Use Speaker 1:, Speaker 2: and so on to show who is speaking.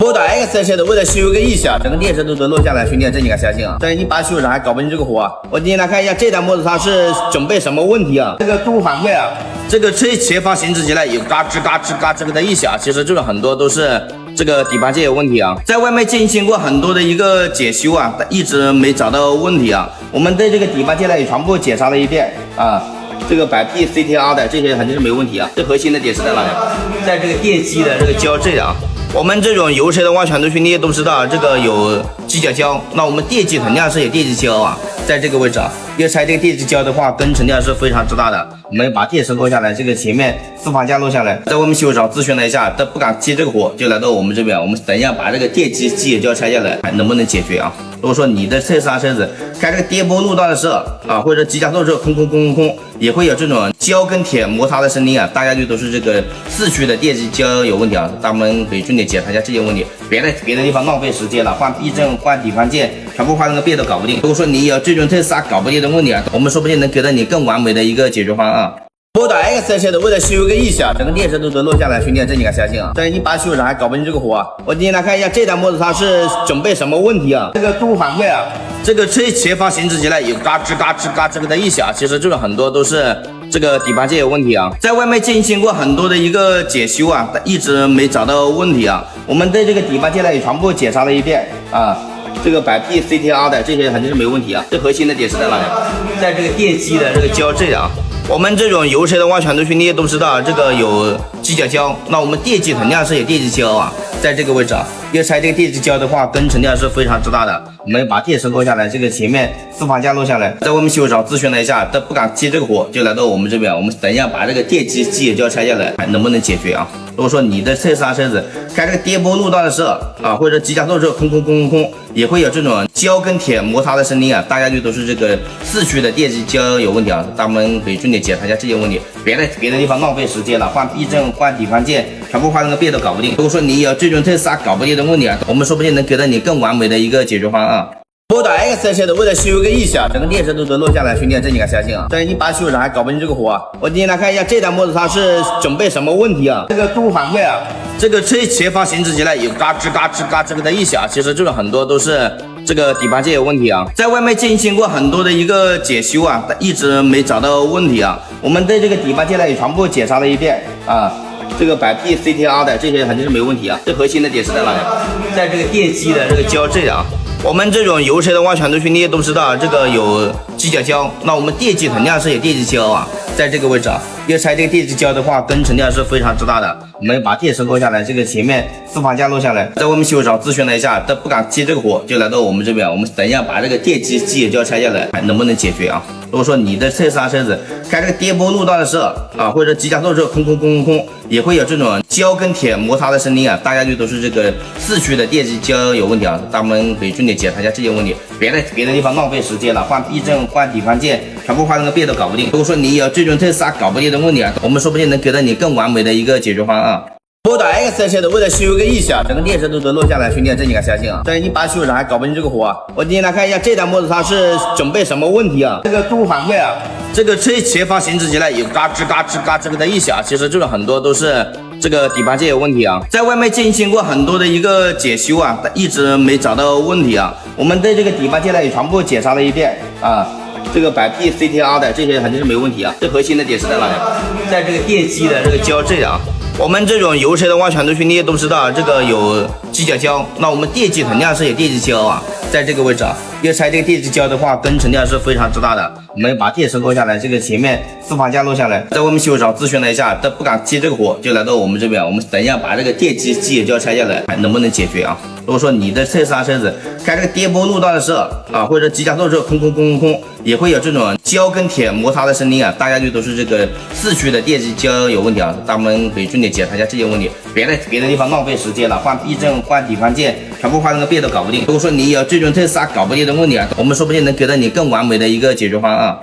Speaker 1: 波导 X 系的为了修一个异响，整个电池都得落下来，兄弟，这你敢相信啊？但是你把修上还搞不定这个活啊！我今天来看一下这台摩托它是准备什么问题啊？这个动物反馈啊，这个吹前方行驶起来有嘎吱嘎吱嘎吱的异响，其实这种很多都是这个底盘件有问题啊，在外面进行过很多的一个检修啊，但一直没找到问题啊。我们对这个底盘件呢也全部检查了一遍啊。这个摆 PCTR 的这些肯定是没问题啊，最核心的点是在哪里？在这个电机的这个胶质啊。我们这种油车的话，很多兄弟都知道这个有机甲胶，那我们电机肯定是有电机胶啊，在这个位置啊，要拆这个电机胶的话，跟沉淀是非常之大的。我们把电池落下来，这个前面四方架落下来，在外面修厂咨询了一下，但不敢接这个活，就来到我们这边。我们等一下把这个电机机也胶拆下来，看能不能解决啊？如果说你的特斯拉车子开这个颠簸路段的时候啊，或者急加速的时候空，也会有这种胶跟铁摩擦的声音啊，大概率都是这个四驱的电机胶有问题啊，咱们可以重点检查一下这些问题，别在别的地方浪费时间了，换避震、换底盘件，全部换那个别的搞不定。如果说你有这种特斯拉搞不定的问题啊，我们说不定能给到你更完美的一个解决方案。波导 X 系的为了修一个异响，整个电池都得落下来，兄弟，这你敢相信啊？但是你把修上还搞不定这个活啊！我今天来看一下这台摩托它是准备什么问题啊？这个动物反馈啊，这个吹前方行驶起来有嘎吱嘎吱嘎吱的异响，其实这种很多都是这个底盘件有问题啊，在外面进行过很多的一个检修啊，但一直没找到问题啊。我们对这个底盘件呢也全部检查了一遍啊。这个摆 PCTR 的这些肯定是没问题啊，最核心的点是在哪里？在这个电机的这个胶质啊。我们这种油车的话，很多兄弟都知道这个有机甲胶，那我们电机肯定是有电机胶啊，在这个位置啊，要拆这个电机胶的话，跟沉淀是非常之大的。我们把电池落下来，这个前面四方架落下来，在外面修厂咨询了一下，但不敢接这个活，就来到我们这边。我们等一下把这个电机机也胶拆下来，看能不能解决啊？如果说你的特斯拉车子开这个颠簸路段的时候啊，或者急加速的时候空，也会有这种胶跟铁摩擦的声音啊，大概率都是这个四驱的电机胶有问题啊，咱们可以重点检查一下这些问题，别在别的地方浪费时间了，换避震、换底盘件，全部换那个别的搞不定。如果说你有这种特斯拉搞不定的问题啊，我们说不定能给到你更完美的一个解决方案。波导 X 系的为了修一个异响，整个电池都得落下来，兄弟，这你敢相信啊？但是你把修上还搞不定这个活啊！我今天来看一下这台摩托它是准备什么问题啊？这个动物反馈啊，这个吹前方行驶起来有嘎吱嘎吱嘎吱的异响，其实这种很多都是这个底盘件有问题啊，在外面进行过很多的一个检修啊，但一直没找到问题啊。我们对这个底盘件呢也全部检查了一遍啊。这个摆 PCTR 的这些肯定是没问题啊，最核心的点是在哪里？在这个电机的这个胶质啊。我们这种油车的话，很多兄弟都知道这个有机甲胶，那我们电机肯定是有电机胶啊，在这个位置啊，要拆这个电机胶的话，跟沉淀是非常之大的。我们把电池落下来，这个前面四方架落下来，在外面修厂咨询了一下，但不敢接这个活，就来到我们这边。我们等一下把这个电机机也胶拆下来，看能不能解决啊？如果说你的特斯拉车子开这个颠簸路段的时候啊，或者急加速的时候空，也会有这种胶跟铁摩擦的声音啊，大概率都是这个四驱的电机胶有问题啊，咱们可以重点检查一下这些问题，别在别的地方浪费时间了，换避震、换底盘件，全部换那个别的搞不定。如果说你有这种特斯拉搞不定的问题啊，我们说不定能给到你更完美的一个解决方案。波导 X 系的为了修一个异响，整个电池都得落下来，兄弟，这你敢相信啊？但是你把修上还搞不定这个活啊！我今天来看一下这台摩托它是准备什么问题啊？这个动物反馈啊，这个吹前方行驶起来有嘎吱嘎吱嘎吱的异响，其实这种很多都是这个底盘件有问题啊，在外面进行过很多的一个检修啊，但一直没找到问题啊。我们对这个底盘件呢也全部检查了一遍啊。这个摆 PCTR 的这些肯定是没问题啊，最核心的点是在哪里？在这个电机的这个胶质啊。我们这种油车的话，很多兄弟都知道这个有机甲胶，那我们电机肯定是有电机胶啊，在这个位置啊，要拆这个电机胶的话，跟沉淀是非常之大的。我们把电池落下来，这个前面四方架落下来，在外面修厂咨询了一下，但不敢接这个活，就来到我们这边。我们等一下把这个电机机也胶拆下来，看能不能解决啊？如果说你的特斯拉车子开这个颠簸路段的时候啊，或者急加速的时候空，也会有这种胶跟铁摩擦的声音啊，大概率都是这个四驱的电机胶有问题啊，咱们可以重点检查一下这些问题，别在别的地方浪费时间了，换避震、换底盘件，全部换那个别的搞不定。如果说你有这种特斯拉搞不定的问题啊，我们说不定能给到你更完美的一个解决方案。